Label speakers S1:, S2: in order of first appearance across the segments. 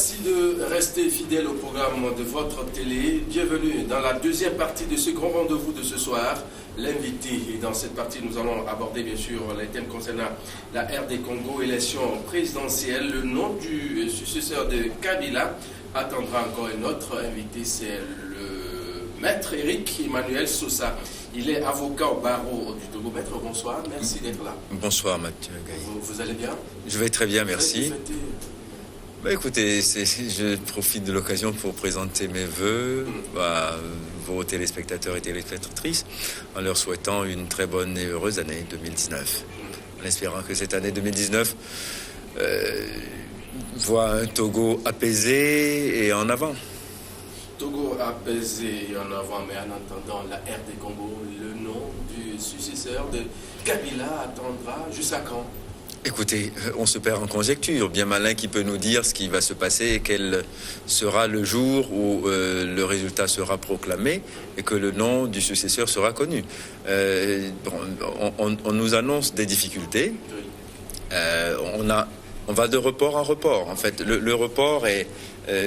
S1: Merci de rester fidèle au programme de votre télé. Bienvenue dans la deuxième partie de ce grand rendez-vous de ce soir. L'invité, et dans cette partie, nous allons aborder bien sûr les thèmes concernant la RD Congo, élection présidentielle. Le nom du successeur de Kabila attendra encore un autre invité, c'est le maître Eric Emmanuel Sosa. Il est avocat au barreau du Togo. Maître, bonsoir, merci d'être là.
S2: Bonsoir Mathieu Gaï.
S1: Vous allez bien?
S2: Je vais très bien, merci. Écoutez, je profite de l'occasion pour présenter mes voeux à vos téléspectateurs et téléspectatrices en leur souhaitant une très bonne et heureuse année 2019. En espérant que cette année 2019 voit un Togo apaisé et en avant.
S1: Togo apaisé et en avant, mais en attendant la RD Congo, le nom du successeur de Kabila attendra jusqu'à quand?
S2: Écoutez, on se perd en conjecture. Bien malin qui peut nous dire ce qui va se passer et quel sera le jour où le résultat sera proclamé et que le nom du successeur sera connu. On nous annonce des difficultés. On va de report en report. En fait, le report est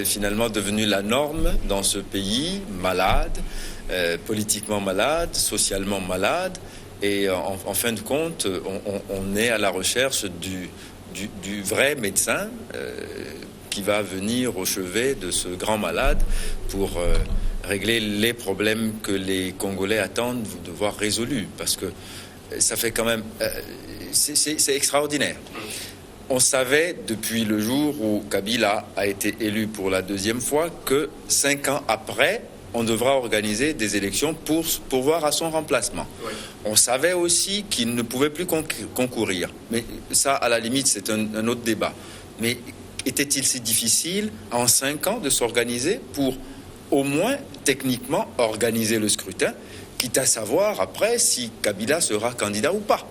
S2: finalement devenu la norme dans ce pays malade, politiquement malade, socialement malade. Et en fin de compte, on est à la recherche du vrai médecin qui va venir au chevet de ce grand malade pour régler les problèmes que les Congolais attendent de voir résolus. Parce que ça fait quand même... c'est extraordinaire. On savait depuis le jour où Kabila a été élu pour la deuxième fois que 5 ans après, on devra organiser des élections pour pourvoir à son remplacement. Oui. On savait aussi qu'il ne pouvait plus concourir. Mais ça, à la limite, c'est un autre débat. Mais était-il si difficile, en 5 ans, de s'organiser pour, au moins, techniquement, organiser le scrutin, quitte à savoir, après, si Kabila sera candidat ou pas?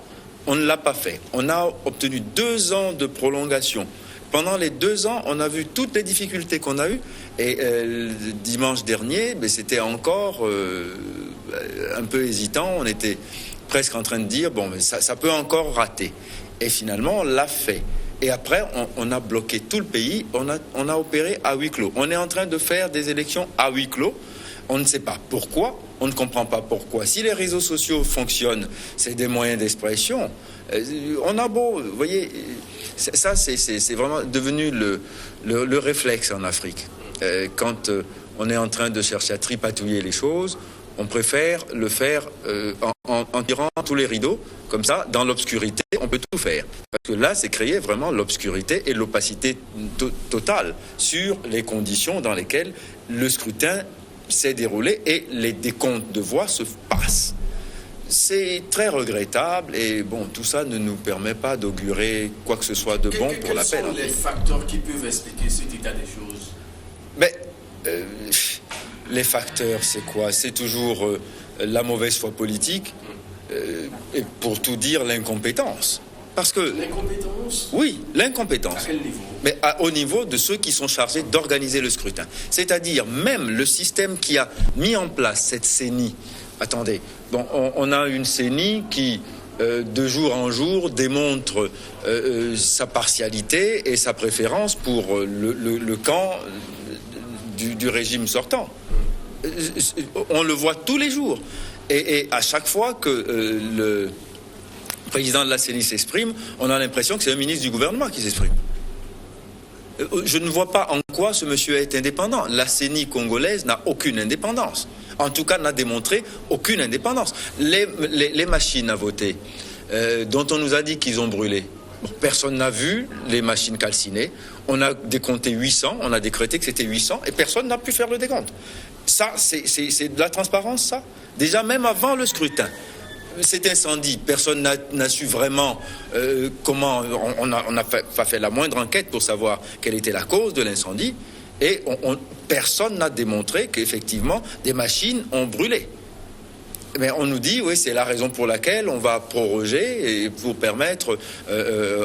S2: On ne l'a pas fait. On a obtenu 2 ans de prolongation. Pendant les 2 ans, on a vu toutes les difficultés qu'on a eues. Et dimanche dernier, c'était encore un peu hésitant. On était presque en train de dire, bon, mais ça peut encore rater. Et finalement, on l'a fait. Et après, on a bloqué tout le pays. On a opéré à huis clos. On est en train de faire des élections à huis clos. On ne sait pas pourquoi. On ne comprend pas pourquoi. Si les réseaux sociaux fonctionnent, c'est des moyens d'expression. On a beau, vous voyez, ça c'est vraiment devenu le réflexe en Afrique. Quand on est en train de chercher à tripatouiller les choses, on préfère le faire en tirant tous les rideaux. Comme ça, dans l'obscurité, on peut tout faire. Parce que là, c'est créer vraiment l'obscurité et l'opacité totale sur les conditions dans lesquelles le scrutin s'est déroulé et les décomptes de voix se passent. C'est très regrettable et bon, tout ça ne nous permet pas d'augurer quoi que ce soit de bon pour la paix.
S1: Quels sont les facteurs qui peuvent expliquer cet état des choses?
S2: Mais les facteurs, c'est quoi? C'est toujours la mauvaise foi politique et pour tout dire, l'incompétence. Parce que
S1: l'incompétence?
S2: Oui, l'incompétence.
S1: À quel niveau?
S2: Mais au niveau de ceux qui sont chargés d'organiser le scrutin. C'est-à-dire même le système qui a mis en place cette CENI. Attendez, bon, on a une CENI qui, de jour en jour, démontre sa partialité et sa préférence pour le camp du régime sortant. On le voit tous les jours. Et à chaque fois que le président de la CENI s'exprime, on a l'impression que c'est un ministre du gouvernement qui s'exprime. Je ne vois pas en quoi ce monsieur est indépendant. La CENI congolaise n'a aucune indépendance. En tout cas, n'a démontré aucune indépendance. Les machines à voter, dont on nous a dit qu'ils ont brûlé, personne n'a vu les machines calcinées. On a décompté 800, on a décrété que c'était 800, et personne n'a pu faire le décompte. Ça, c'est de la transparence, ça. Déjà, même avant le scrutin. Cet incendie, personne n'a su vraiment comment... On n'a pas fait la moindre enquête pour savoir quelle était la cause de l'incendie. Et personne n'a démontré qu'effectivement, des machines ont brûlé. Mais on nous dit, oui, c'est la raison pour laquelle on va proroger et pour permettre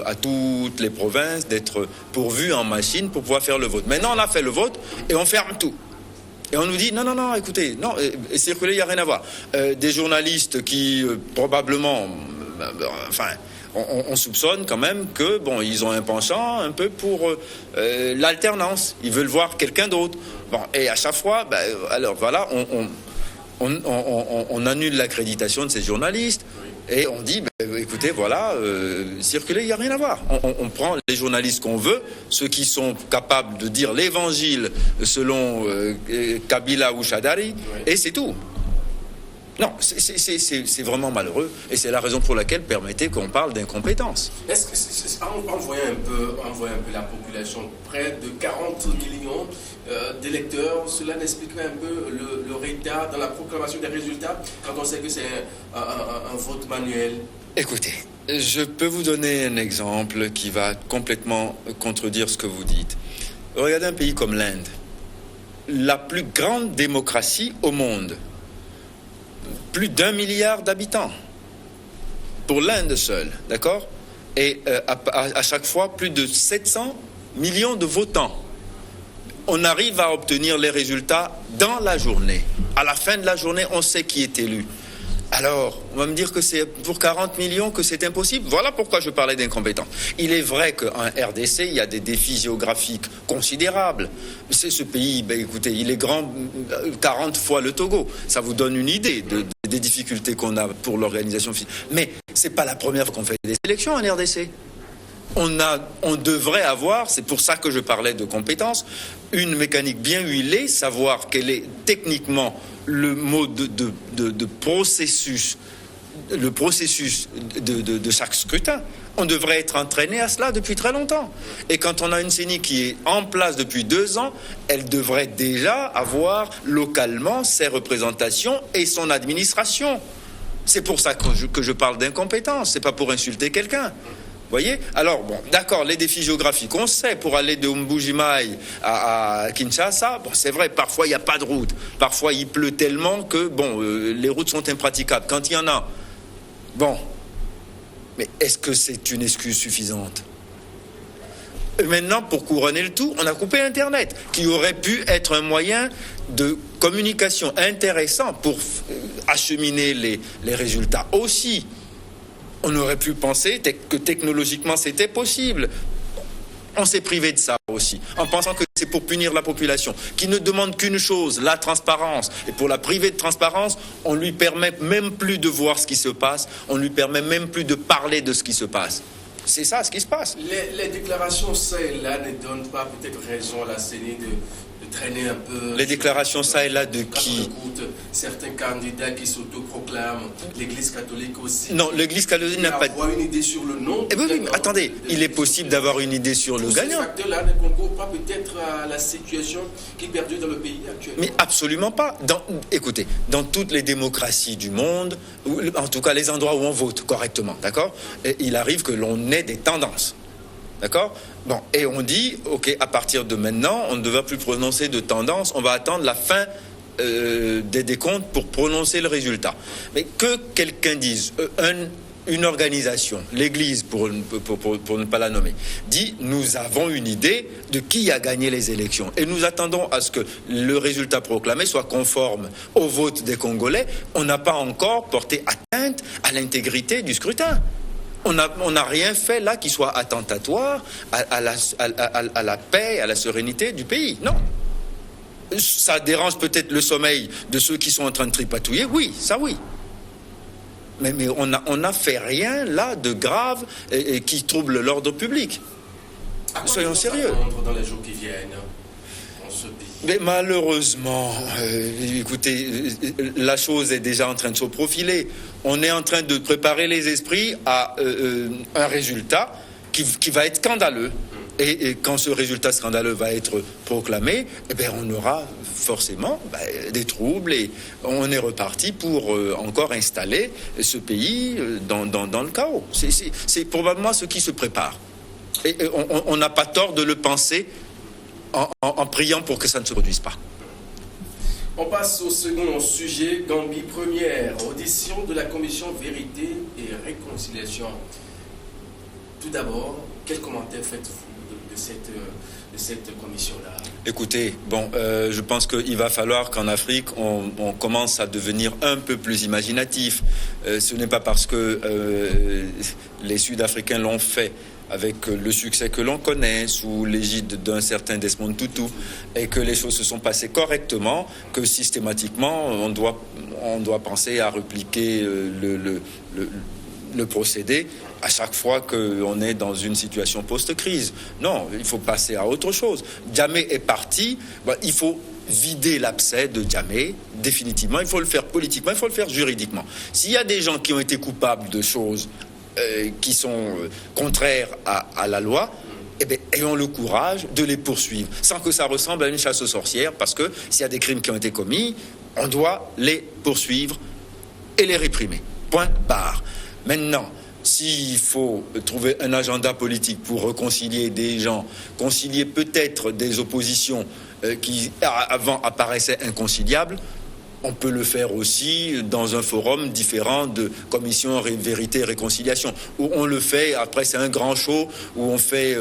S2: à toutes les provinces d'être pourvues en machines pour pouvoir faire le vote. Maintenant, on a fait le vote et on ferme tout. Et on nous dit, non, écoutez, non, circuler, il n'y a rien à voir. Des journalistes qui, probablement, on soupçonne quand même que, bon, ils ont un penchant un peu pour l'alternance. Ils veulent voir quelqu'un d'autre. Bon, et à chaque fois, alors voilà, on annule l'accréditation de ces journalistes. Et on dit, écoutez, voilà, circuler, il n'y a rien à voir. On prend les journalistes qu'on veut, ceux qui sont capables de dire l'évangile selon Kabila ou Chadari, et c'est tout. Non, c'est vraiment malheureux, et c'est la raison pour laquelle permettez qu'on parle d'incompétence.
S1: Est-ce que, en voyant un peu la population, près de 40 millions d'électeurs, cela n'expliquerait un peu le retard dans la proclamation des résultats, quand on sait que c'est un vote manuel?
S2: Écoutez, je peux vous donner un exemple qui va complètement contredire ce que vous dites. Regardez un pays comme l'Inde, la plus grande démocratie au monde. Plus d'1 milliard d'habitants pour l'Inde seule, d'accord? Et à chaque fois, plus de 700 millions de votants. On arrive à obtenir les résultats dans la journée. À la fin de la journée, on sait qui est élu. Alors, on va me dire que c'est pour 40 millions que c'est impossible. Voilà pourquoi je parlais d'incompétence. Il est vrai qu'en RDC, il y a des défis géographiques considérables. C'est ce pays, écoutez, il est grand 40 fois le Togo. Ça vous donne une idée des difficultés qu'on a pour l'organisation physique. Mais c'est pas la première fois qu'on fait des élections en RDC. On devrait avoir, c'est pour ça que je parlais de compétences, une mécanique bien huilée, savoir quel est techniquement le mode de processus, le processus de chaque scrutin. On devrait être entraîné à cela depuis très longtemps. Et quand on a une CENI qui est en place depuis 2 ans, elle devrait déjà avoir localement ses représentations et son administration. C'est pour ça que je parle d'incompétence, c'est pas pour insulter quelqu'un. Voyez? Alors, bon, d'accord, les défis géographiques, on sait, pour aller de Mbuji-Mayi à Kinshasa, bon, c'est vrai, parfois il n'y a pas de route. Parfois il pleut tellement que, bon, les routes sont impraticables. Quand il y en a, bon, mais est-ce que c'est une excuse suffisante? Et maintenant, pour couronner le tout, on a coupé Internet, qui aurait pu être un moyen de communication intéressant pour acheminer les résultats aussi. On aurait pu penser que technologiquement c'était possible. On s'est privé de ça aussi, en pensant que c'est pour punir la population, qui ne demande qu'une chose, la transparence. Et pour la priver de transparence, on lui permet même plus de voir ce qui se passe, on lui permet même plus de parler de ce qui se passe. C'est ça ce qui se passe.
S1: Les déclarations ça et là ne donnent pas peut-être raison à la CENI de traîner un peu. Les déclarations ça et là de qui? Certains candidats qui s'autoproclament, l'Église catholique aussi. Non, l'Église catholique n'a pas une idée sur le nom.
S2: Oui, mais attendez, il est possible d'avoir une idée sur le gagnant.
S1: Ces facteurs-là ne concourent pas peut-être à la situation qui perdure dans le pays actuellement.
S2: Mais absolument pas. Écoutez, dans toutes les démocraties du monde, en tout cas les endroits où on vote correctement, d'accord, il arrive que l'on ait des tendances. D'accord? Bon, et on dit, ok, à partir de maintenant, on ne devra plus prononcer de tendance, on va attendre la fin des décomptes pour prononcer le résultat. Mais que quelqu'un dise, une organisation, l'Église pour ne pas la nommer, dit, nous avons une idée de qui a gagné les élections et nous attendons à ce que le résultat proclamé soit conforme au vote des Congolais, on n'a pas encore porté atteinte à l'intégrité du scrutin. On n'a rien fait là qui soit attentatoire à la paix, à la sérénité du pays. Non. Ça dérange peut-être le sommeil de ceux qui sont en train de tripatouiller. Oui, ça oui. Mais on n'a fait rien là de grave et qui trouble l'ordre public. Soyons sérieux.
S1: Dans les jours qui viennent, on se dit.
S2: Mais malheureusement, écoutez, la chose est déjà en train de se profiler. On est en train de préparer les esprits à un résultat qui va être scandaleux. Et quand ce résultat scandaleux va être proclamé, eh bien, on aura forcément des troubles et on est reparti pour encore installer ce pays dans le chaos. C'est probablement ce qui se prépare. Et on n'a pas tort de le penser en priant pour que ça ne se produise pas.
S1: On passe au second sujet, Gambie première, audition de la commission Vérité et Réconciliation. Tout d'abord, quel commentaire faites-vous de cette commission-là?
S2: Écoutez, bon, je pense qu'il va falloir qu'en Afrique, on commence à devenir un peu plus imaginatif. Ce n'est pas parce que les Sud-Africains l'ont fait avec le succès que l'on connaît, sous l'égide d'un certain Desmond Tutu, et que les choses se sont passées correctement, que systématiquement, on doit penser à repliquer le procédé à chaque fois qu'on est dans une situation post-crise. Non, il faut passer à autre chose. Jammeh est parti, il faut vider l'abcès de Jammeh, définitivement. Il faut le faire politiquement, il faut le faire juridiquement. S'il y a des gens qui ont été coupables de choses qui sont contraires à la loi, eh bien, ayons le courage de les poursuivre, sans que ça ressemble à une chasse aux sorcières, parce que s'il y a des crimes qui ont été commis, on doit les poursuivre et les réprimer. Point barre. Maintenant, s'il faut trouver un agenda politique pour réconcilier des gens, concilier peut-être des oppositions qui avant apparaissaient inconciliables, on peut le faire aussi dans un forum différent de commission vérité et réconciliation, où on le fait, après c'est un grand show, où on fait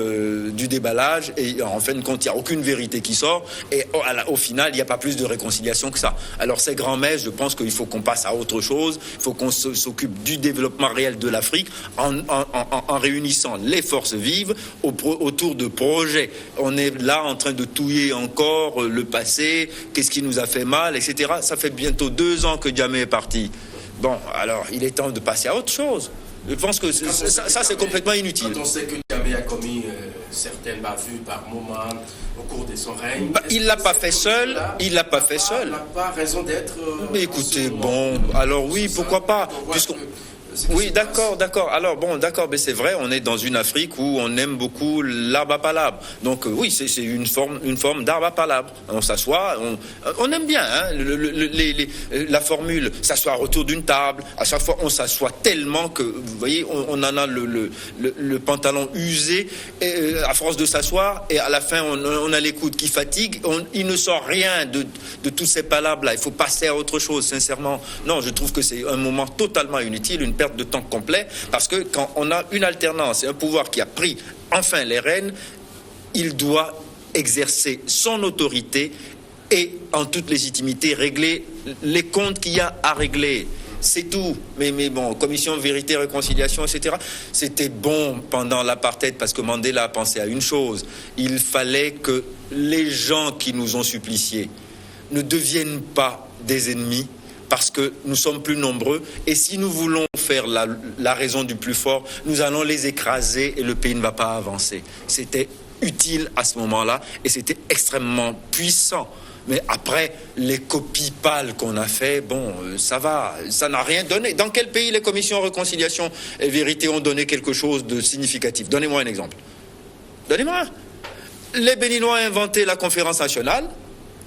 S2: du déballage, et en fin de compte, il n'y a aucune vérité qui sort, et au final, il n'y a pas plus de réconciliation que ça. Alors ces grands messes, je pense qu'il faut qu'on passe à autre chose, il faut qu'on s'occupe du développement réel de l'Afrique, en réunissant les forces vives autour de projets. On est là en train de touiller encore le passé, qu'est-ce qui nous a fait mal, etc. Ça fait bientôt 2 ans que Jammeh est parti. Bon, alors, il est temps de passer à autre chose. Je pense que ça c'est complètement inutile.
S1: Quand on sait que Jammeh a commis certaines bavures par moment au cours de son règne...
S2: il ne l'a pas fait seul. Il l'a pas fait seul.
S1: Il n'a pas raison d'être...
S2: Mais écoutez, bon, alors oui, pourquoi pas, puisqu'on... Oui, d'accord. Alors bon, d'accord, mais c'est vrai, on est dans une Afrique où on aime beaucoup l'arbre à palabre. Donc oui, c'est une forme d'arbre à palabre. On s'assoit, on aime bien la formule s'asseoir autour d'une table. À chaque fois, on s'assoit tellement que, vous voyez, on en a le pantalon usé à force de s'asseoir, et à la fin, on a les coudes qui fatiguent. Il ne sort rien de tous ces palabres-là. Il faut passer à autre chose, sincèrement. Non, je trouve que c'est un moment totalement inutile, une perte de temps complet, parce que quand on a une alternance et un pouvoir qui a pris enfin les rênes, il doit exercer son autorité et en toute légitimité régler les comptes qu'il y a à régler. C'est tout. Mais bon, commission vérité, réconciliation, etc. C'était bon pendant l'apartheid, parce que Mandela a pensé à une chose. Il fallait que les gens qui nous ont suppliciés ne deviennent pas des ennemis, parce que nous sommes plus nombreux, et si nous voulons faire la raison du plus fort, nous allons les écraser et le pays ne va pas avancer. C'était utile à ce moment-là, et c'était extrêmement puissant. Mais après, les copies pâles qu'on a fait, bon, ça va, ça n'a rien donné. Dans quel pays les commissions réconciliation et vérité ont donné quelque chose de significatif? Donnez-moi un exemple. Donnez-moi un. Les Béninois ont inventé la conférence nationale.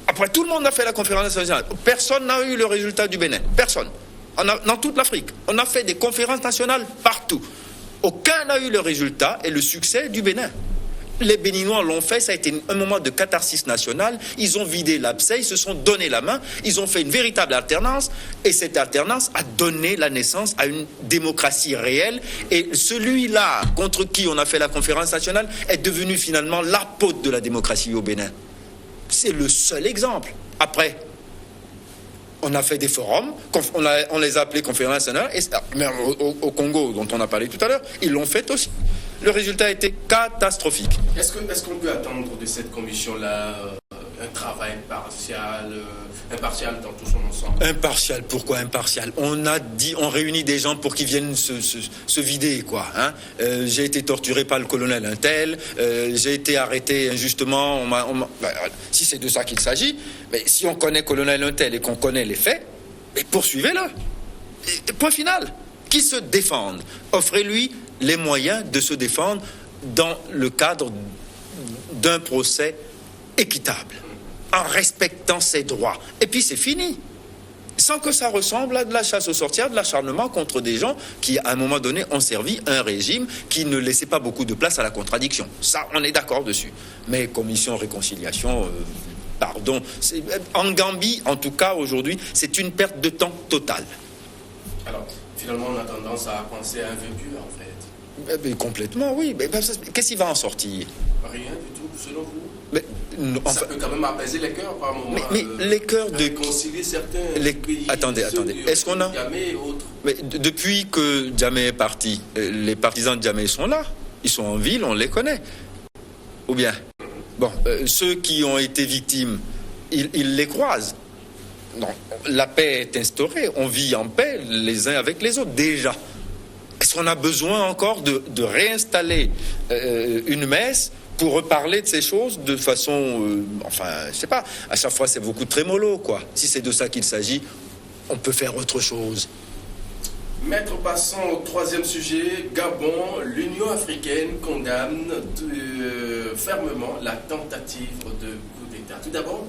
S2: Après, tout le monde a fait la conférence nationale. Personne n'a eu le résultat du Bénin. Personne. Dans toute l'Afrique. On a fait des conférences nationales partout. Aucun n'a eu le résultat et le succès du Bénin. Les Béninois l'ont fait, ça a été un moment de catharsis nationale. Ils ont vidé l'abcès, ils se sont donné la main, ils ont fait une véritable alternance, et cette alternance a donné la naissance à une démocratie réelle. Et celui-là, contre qui on a fait la conférence nationale, est devenu finalement l'apôtre de la démocratie au Bénin. C'est le seul exemple. Après, on a fait des forums, on les a appelés conférences nationales, et même au Congo, dont on a parlé tout à l'heure, ils l'ont fait aussi. Le résultat a été catastrophique.
S1: Est-ce qu'on peut attendre de cette commission-là un travail impartial dans tout son ensemble?
S2: Impartial, pourquoi impartial? On réunit des gens pour qu'ils viennent se vider, quoi. Hein? J'ai été torturé par le colonel Untel, j'ai été arrêté injustement. Si c'est de ça qu'il s'agit, mais si on connaît colonel Untel et qu'on connaît les faits, poursuivez-le. Et point final. Qui se défende, offrez-lui les moyens de se défendre dans le cadre d'un procès équitable, en respectant ses droits. Et puis c'est fini. Sans que ça ressemble à de la chasse aux sorcières, de l'acharnement contre des gens qui, à un moment donné, ont servi un régime qui ne laissait pas beaucoup de place à la contradiction. Ça, on est d'accord dessus. Mais commission réconciliation... pardon. En Gambie, en tout cas, aujourd'hui, c'est une perte de temps totale.
S1: Alors, finalement, on a tendance à penser à un vaincu, en fait.
S2: Complètement, oui. Mais qu'est-ce qu'il va en sortir?
S1: Rien du tout, selon vous?
S2: Mais,
S1: ça peut quand même apaiser les cœurs par moment.
S2: Mais les cœurs de...
S1: Réconcilier certains pays.
S2: Attendez. Est-ce qu'on a...
S1: Djamé et autres.
S2: Mais depuis que Djamé est parti, les partisans de Djamé sont là. Ils sont en ville, on les connaît. Ou bien, bon, ceux qui ont été victimes, ils les croisent. Non, la paix est instaurée. On vit en paix les uns avec les autres, déjà. Est-ce qu'on a besoin encore de réinstaller une messe pour reparler de ces choses de façon... je sais pas, à chaque fois c'est beaucoup de trémolo, quoi. Si c'est de ça qu'il s'agit, on peut faire autre chose.
S1: Maître, passons au troisième sujet. Gabon, l'Union africaine condamne fermement la tentative de coup d'État. Tout d'abord,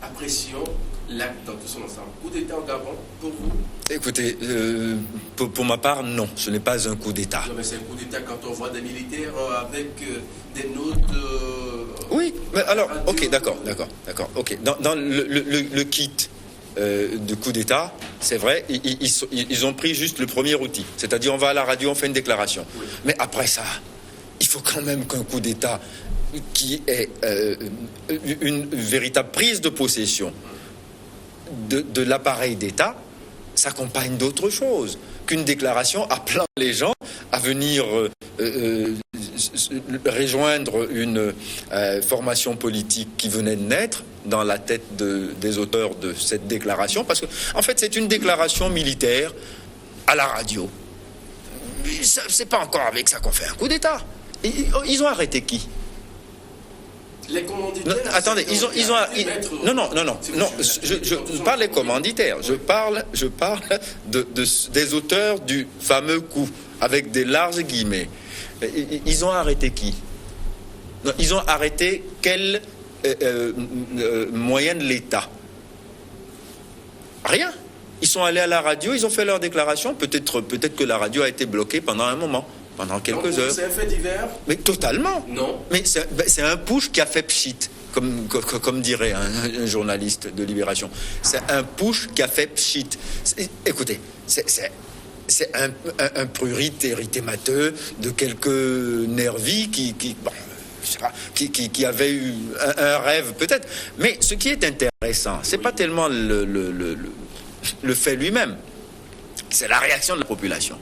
S1: apprécions l'acte dans tout son ensemble. Coup d'État au Gabon, pour vous?
S2: Écoutez, pour ma part, non, ce n'est pas un coup d'État.
S1: Non, mais c'est un coup d'État quand on voit des militaires avec des notes...
S2: oui, mais alors, ok, d'accord. Ok, dans le kit de coup d'État, c'est vrai, ils ont pris juste le premier outil. C'est-à-dire, on va à la radio, on fait une déclaration. Oui. Mais après ça, il faut quand même qu'un coup d'État qui est une véritable prise de possession de l'appareil d'État s'accompagne d'autre chose qu'une déclaration appelant les gens à venir rejoindre une formation politique qui venait de naître dans la tête des auteurs de cette déclaration, parce que en fait c'est une déclaration militaire à la radio. C'est pas encore avec ça qu'on fait un coup d'État. Ils ont arrêté qui?
S1: Les commanditaires.
S2: Non, attendez, je parle des commanditaires. Je parle des auteurs du fameux coup avec des larges guillemets. Ils ont arrêté qui? Non, ils ont arrêté quel moyen de l'État? Rien. Ils sont allés à la radio, ils ont fait leur déclaration. Peut-être que la radio a été bloquée pendant un moment. Pendant quelques heures.
S1: C'est un fait divers? Mais
S2: totalement.
S1: Non.
S2: Mais c'est un push qui a fait pchit, comme dirait un journaliste de Libération. C'est un push qui a fait pchit. Écoutez, c'est un prurit érythémateux de quelques nervis qui avaient eu un rêve peut-être. Mais ce qui est intéressant, c'est pas tellement le fait lui-même, c'est la réaction de la population.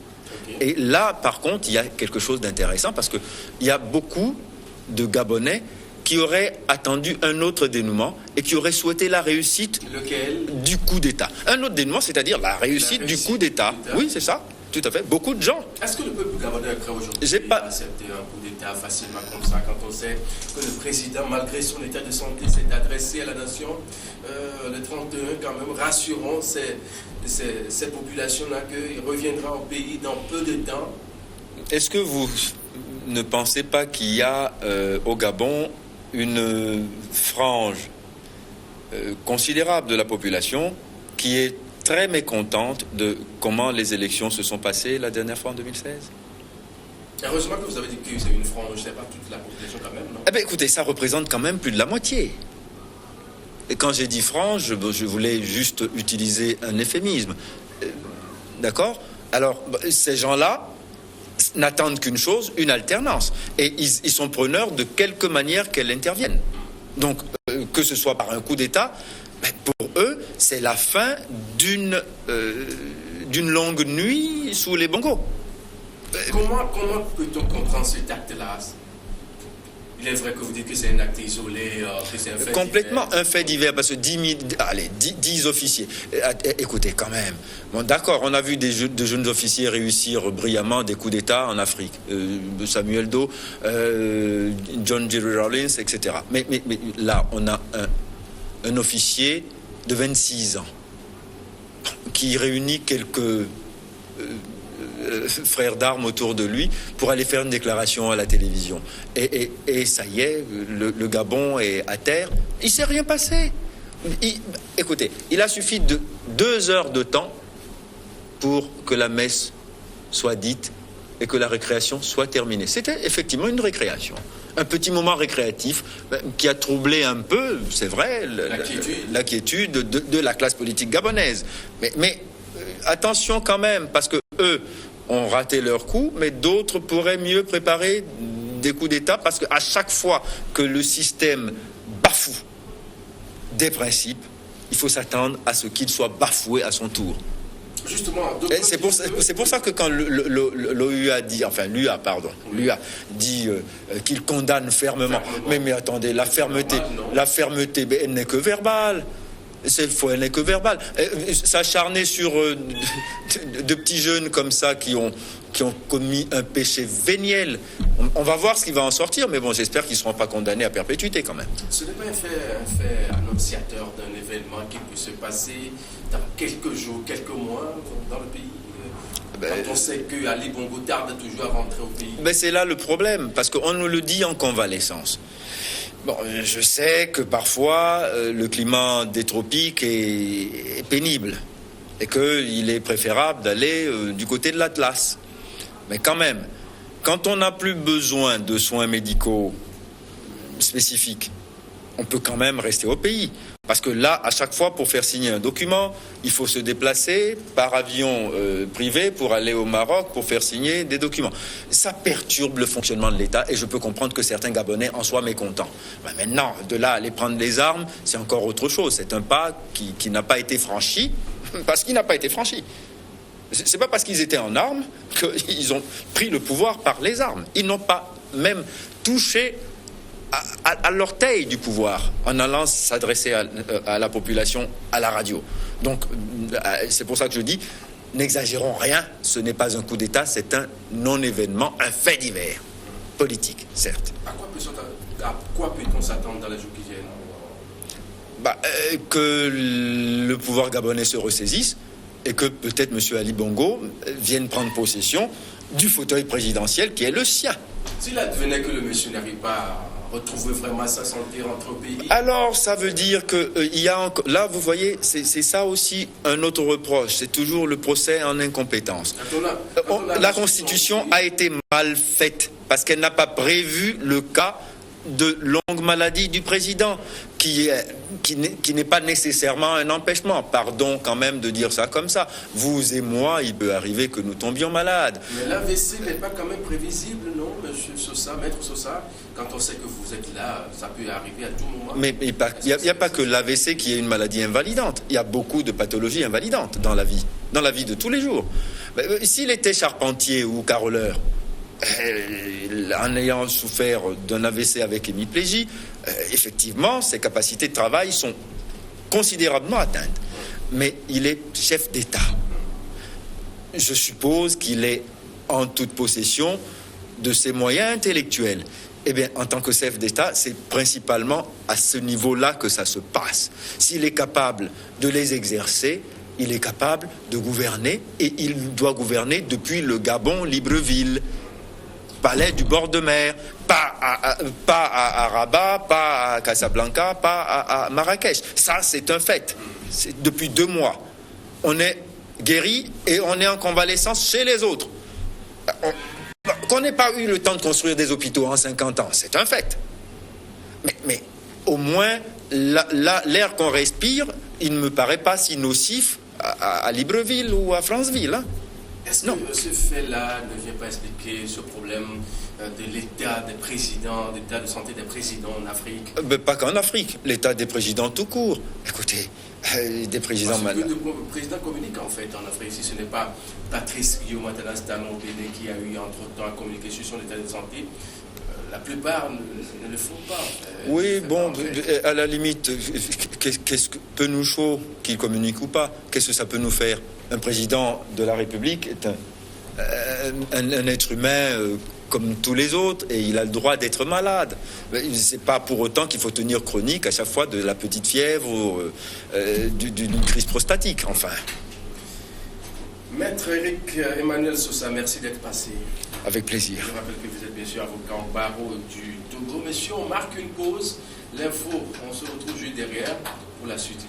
S2: Et là, par contre, il y a quelque chose d'intéressant parce qu'il y a beaucoup de Gabonais qui auraient attendu un autre dénouement et qui auraient souhaité la réussite du coup d'État. Un autre dénouement, c'est-à-dire la réussite du coup d'État. Oui, c'est ça, tout à fait. Beaucoup de gens.
S1: Est-ce que le peuple gabonais est prêt aujourd'hui à accepter un coup d'État facilement comme ça, quand on sait que le président, malgré son état de santé, s'est adressé à la nation le 31, quand même, rassurant ces populations-là qu'il reviendra au pays dans peu de temps?
S2: Est-ce que vous ne pensez pas qu'il y a au Gabon une frange considérable de la population qui est très mécontente de comment les élections se sont passées la dernière fois en 2016?
S1: Heureusement que vous avez dit que c'est une frange, c'est pas toute la population quand même, non?
S2: Eh bien, écoutez, ça représente quand même plus de la moitié. Et quand j'ai dit frange, je voulais juste utiliser un euphémisme. D'accord? Alors, ces gens-là n'attendent qu'une chose, une alternance. Et ils sont preneurs de quelque manière qu'elle intervienne. Donc, que ce soit par un coup d'État, pour eux, c'est la fin d'une longue nuit sous les bongos.
S1: Comment peut-on comprendre cet acte-là? Il est vrai que vous dites que c'est un acte isolé, que c'est un fait
S2: complètement
S1: divers.
S2: Un fait divers, parce que 10 officiers. Écoutez, quand même. Bon, d'accord, on a vu de jeunes officiers réussir brillamment des coups d'État en Afrique. Samuel Doe, John Jerry Rawlins, etc. Mais là, on a un officier de 26 ans qui réunit quelques frères d'armes autour de lui pour aller faire une déclaration à la télévision. Et ça y est, le Gabon est à terre. Il ne s'est rien passé. Écoutez, il a suffi de 2 heures de temps pour que la messe soit dite et que la récréation soit terminée. C'était effectivement une récréation. Un petit moment récréatif qui a troublé un peu, c'est vrai, la quiétude de la classe politique gabonaise. Mais attention quand même, parce que eux ont raté leur coup, mais d'autres pourraient mieux préparer des coups d'État, parce qu'à chaque fois que le système bafoue des principes, il faut s'attendre à ce qu'il soit bafoué à son tour.
S1: Justement,
S2: c'est pour ça que quand l'OUA dit, enfin l'UA dit qu'il condamne fermement. Mais attendez, la fermeté, elle n'est que verbale. Cette fois, elle n'est que verbale. S'acharner sur de petits jeunes comme ça qui ont commis un péché véniel. On va voir ce qui va en sortir, mais bon, j'espère qu'ils ne seront pas condamnés à perpétuité quand même.
S1: Ce n'est pas un fait annonciateur d'un événement qui peut se passer dans quelques jours, quelques mois dans le pays. Quand on sait qu'Ali Bongo tarde toujours à rentrer au pays.
S2: C'est là le problème, parce qu'on nous le dit en convalescence. Bon, je sais que parfois le climat des tropiques est pénible et qu'il est préférable d'aller du côté de l'Atlas. Mais quand même, quand on n'a plus besoin de soins médicaux spécifiques, on peut quand même rester au pays. Parce que là, à chaque fois, pour faire signer un document, il faut se déplacer par avion privé pour aller au Maroc pour faire signer des documents. Ça perturbe le fonctionnement de l'État et je peux comprendre que certains Gabonais en soient mécontents. Maintenant, de là à aller prendre les armes, c'est encore autre chose. C'est un pas qui n'a pas été franchi, parce qu'il n'a pas été franchi. C'est pas parce qu'ils étaient en armes qu'ils ont pris le pouvoir par les armes. Ils n'ont pas même touché à l'orteil du pouvoir en allant s'adresser à la population à la radio. Donc c'est pour ça que je dis, n'exagérons rien, ce n'est pas un coup d'État, c'est un non-événement, un fait divers, politique, certes.
S1: À quoi peut-on s'attendre dans les jours qui viennent?
S2: Que le pouvoir gabonais se ressaisisse et que peut-être M. Ali Bongo vienne prendre possession du fauteuil présidentiel qui est le sien.
S1: S'il advenait que le monsieur n'arrive pas à retrouver vraiment sa santé, rentrer au pays.
S2: Alors, ça veut dire que il y a encore... Là, vous voyez, c'est ça aussi un autre reproche. C'est toujours le procès en incompétence. La Constitution a été mal faite parce qu'elle n'a pas prévu le cas de longue maladie du président, qui n'est pas nécessairement un empêchement. Pardon quand même de dire ça comme ça. Vous et moi, il peut arriver que nous tombions malades.
S1: Mais l'AVC n'est pas quand même prévisible, non, monsieur Sosa, maître Sosa? Quand on sait que vous êtes là, ça peut arriver à tout moment.
S2: Mais il n'y a pas que l'AVC qui est une maladie invalidante. Il y a beaucoup de pathologies invalidantes dans la vie de tous les jours. S'il était charpentier ou caroleur, en ayant souffert d'un AVC avec hémiplégie, effectivement, ses capacités de travail sont considérablement atteintes. Mais il est chef d'État. Je suppose qu'il est en toute possession de ses moyens intellectuels. Eh bien, en tant que chef d'État, c'est principalement à ce niveau-là que ça se passe. S'il est capable de les exercer, il est capable de gouverner, et il doit gouverner depuis le Gabon-Libreville. Palais du bord de mer, pas à Rabat, pas à Casablanca, pas à Marrakech. Ça, c'est un fait. Depuis 2 mois, on est guéri et on est en convalescence chez les autres. Qu'on n'ait pas eu le temps de construire des hôpitaux en 50 ans, c'est un fait. Mais au moins, l'air qu'on respire, il ne me paraît pas si nocif à Libreville ou à Franceville, hein.
S1: Est-ce que ce fait-là ne vient pas expliquer ce problème de l'état des présidents, de l'état de santé des présidents en Afrique?
S2: Pas qu'en Afrique, l'état des présidents tout court. Écoutez, des présidents malades.
S1: Le président communique en fait en Afrique. Si ce n'est pas Patrice Guillaume Talon au Bénin qui a eu entre-temps à communiquer sur son état de santé, la plupart ne le font pas.
S2: Oui, bon, à la limite, qu'est-ce que peut nous chaud qu'il communique ou pas? Qu'est-ce que ça peut nous faire? Un président de la République est un être humain comme tous les autres et il a le droit d'être malade. C'est pas pour autant qu'il faut tenir chronique à chaque fois de la petite fièvre ou d'une crise prostatique, enfin.
S1: Maître Eric Emmanuel Sosa, merci d'être passé.
S2: Avec plaisir.
S1: Je rappelle que vous êtes bien sûr avocat au barreau du Togo. Messieurs, on marque une pause. L'info, on se retrouve juste derrière pour la suite.